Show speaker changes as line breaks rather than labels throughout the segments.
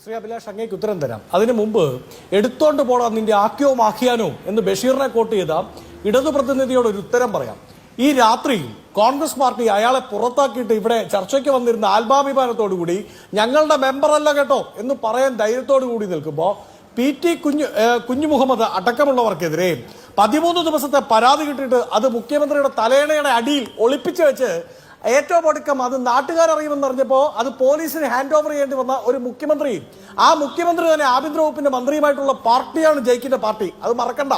ശ്രീ അഭിലാഷ് അങ്ങേക്ക് ഉത്തരം തരാം. അതിനു മുമ്പ് എടുത്തോണ്ട് പോടാ നിന്റെ ആക്കിയോ മാക്കിയാനോ എന്ന് ബഷീറിനെ കോട്ട് ചെയ്ത ഇടതു പ്രതിനിധിയോട് ഒരു ഉത്തരം പറയാം. ഈ രാത്രി കോൺഗ്രസ് പാർട്ടി അയാളെ പുറത്താക്കിയിട്ട് ഇവിടെ ചർച്ചയ്ക്ക് വന്നിരുന്ന ആത്മാഭിമാനത്തോടുകൂടി ഞങ്ങളുടെ മെമ്പറല്ല കേട്ടോ എന്ന് പറയാൻ ധൈര്യത്തോടു കൂടി നിൽക്കുമ്പോൾ PT കുഞ്ഞു മുഹമ്മദ് അടക്കമുള്ളവർക്കെതിരെ 13 ദിവസത്തെ പരാതി കിട്ടിയിട്ട് അത് മുഖ്യമന്ത്രിയുടെ തലയണയുടെ അടിയിൽ ഒളിപ്പിച്ചു വെച്ച് ഏറ്റവും ഒടുക്കം അത് നാട്ടുകാരറിയുമെന്ന് അറിഞ്ഞപ്പോൾ അത് പോലീസിന് ഹാൻഡ് ഓവർ ചെയ്യേണ്ടി വന്ന ഒരു മുഖ്യമന്ത്രി, ആ മുഖ്യമന്ത്രി തന്നെ ആഭ്യന്തര വകുപ്പിന്റെ മന്ത്രിയുമായിട്ടുള്ള പാർട്ടിയാണ് ജയിക്കിന്റെ പാർട്ടി, അത് മറക്കണ്ട.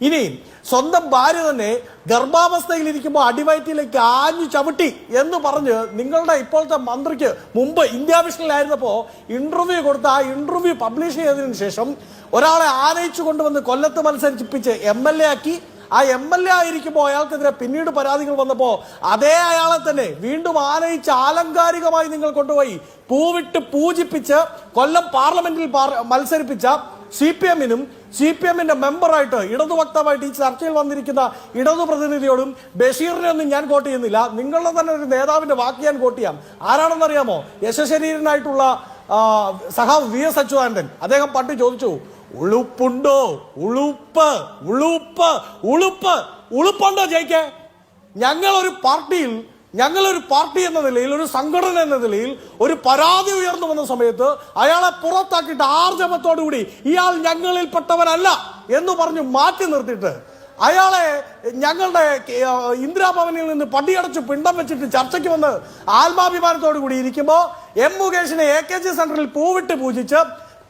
ഇനി സ്വന്തം ഭാര്യ തന്നെ ഗർഭാവസ്ഥയിൽ ഇരിക്കുമ്പോൾ അടിവയറ്റിലേക്ക് ആഞ്ഞു ചവിട്ടി എന്ന് പറഞ്ഞ് നിങ്ങളുടെ ഇപ്പോഴത്തെ മന്ത്രിക്ക് മുമ്പ് ഇന്ത്യ വിഷനിലായിരുന്നപ്പോൾ ഇന്റർവ്യൂ കൊടുത്ത ആ ഇന്റർവ്യൂ പബ്ലിഷ് ചെയ്തതിനു ശേഷം ഒരാളെ ആനയിച്ചു കൊണ്ടുവന്ന് കൊല്ലത്ത് മത്സരിപ്പിച്ച് MLA ആക്കി. ആ MLA ആയിരിക്കുമ്പോൾ അയാൾക്കെതിരെ പിന്നീട് പരാതികൾ വന്നപ്പോൾ അതേ അയാളെ തന്നെ വീണ്ടും ആനയിച്ച് ആലങ്കാരികമായി നിങ്ങൾ കൊണ്ടുപോയി പൂവിട്ട് പൂജിപ്പിച്ച് കൊല്ലം പാർലമെന്റിൽ മത്സരിപ്പിച്ച CPM-ന്റെ മെമ്പറായിട്ട് ഇടതു വക്താവായിട്ട് ഈ ചർച്ചയിൽ വന്നിരിക്കുന്ന ഇടതു പ്രതിനിധിയോടും ബഷീറിനെ ഒന്നും ഞാൻ കോട്ട് ചെയ്യുന്നില്ല, നിങ്ങളുടെ തന്നെ ഒരു നേതാവിന്റെ വാക്ക് ഞാൻ കോട്ട് ചെയ്യാം. ആരാണെന്നറിയാമോ? യശശരീരനായിട്ടുള്ള സഖാവ് VS അച്യുതാനന്ദൻ. അദ്ദേഹം പണ്ട് ചോദിച്ചു, ഉളുപ്പുണ്ടോ? ഉളുപ്പുണ്ടോ ജയിക്കേ? ഞങ്ങളൊരു പാർട്ടി എന്ന നിലയിൽ, ഒരു സംഘടന എന്ന നിലയിൽ ഒരു പരാതി ഉയർന്നു വന്ന സമയത്ത് അയാളെ പുറത്താക്കിയിട്ട് ആർജവത്തോടുകൂടി ഇയാൾ ഞങ്ങളിൽപ്പെട്ടവനല്ല എന്ന് പറഞ്ഞ് മാറ്റി നിർത്തിയിട്ട് അയാളെ ഞങ്ങളുടെ ഇന്ദിരാഭവനിൽ നിന്ന് പടിയടച്ച് പിണ്ടം വെച്ചിട്ട് ചർച്ചയ്ക്ക് വന്ന് ആത്മാഭിമാനത്തോടു കൂടി ഇരിക്കുമ്പോൾ M മുകേഷിനെ AKG സെന്ററിൽ പൂവിട്ട് പൂജിച്ച്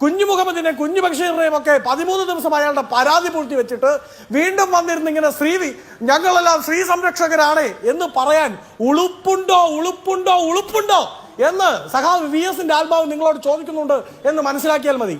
കുഞ്ഞു മുഹമ്മദിനെ കുഞ്ഞു ബഷീറിനെയും ഒക്കെ 13 ദിവസം അയാളുടെ പരാതി പൂഴ്ത്തി വെച്ചിട്ട് വീണ്ടും വന്നിരുന്ന് ഇങ്ങനെ ഞങ്ങളെല്ലാം സ്ത്രീ സംരക്ഷകരാണ് എന്ന് പറയാൻ ഉളുപ്പുണ്ടോ എന്ന് സഖാവ് VS-ന്റെ ആത്മാവ് നിങ്ങളോട് ചോദിക്കുന്നുണ്ട് എന്ന് മനസ്സിലാക്കിയാൽ മതി.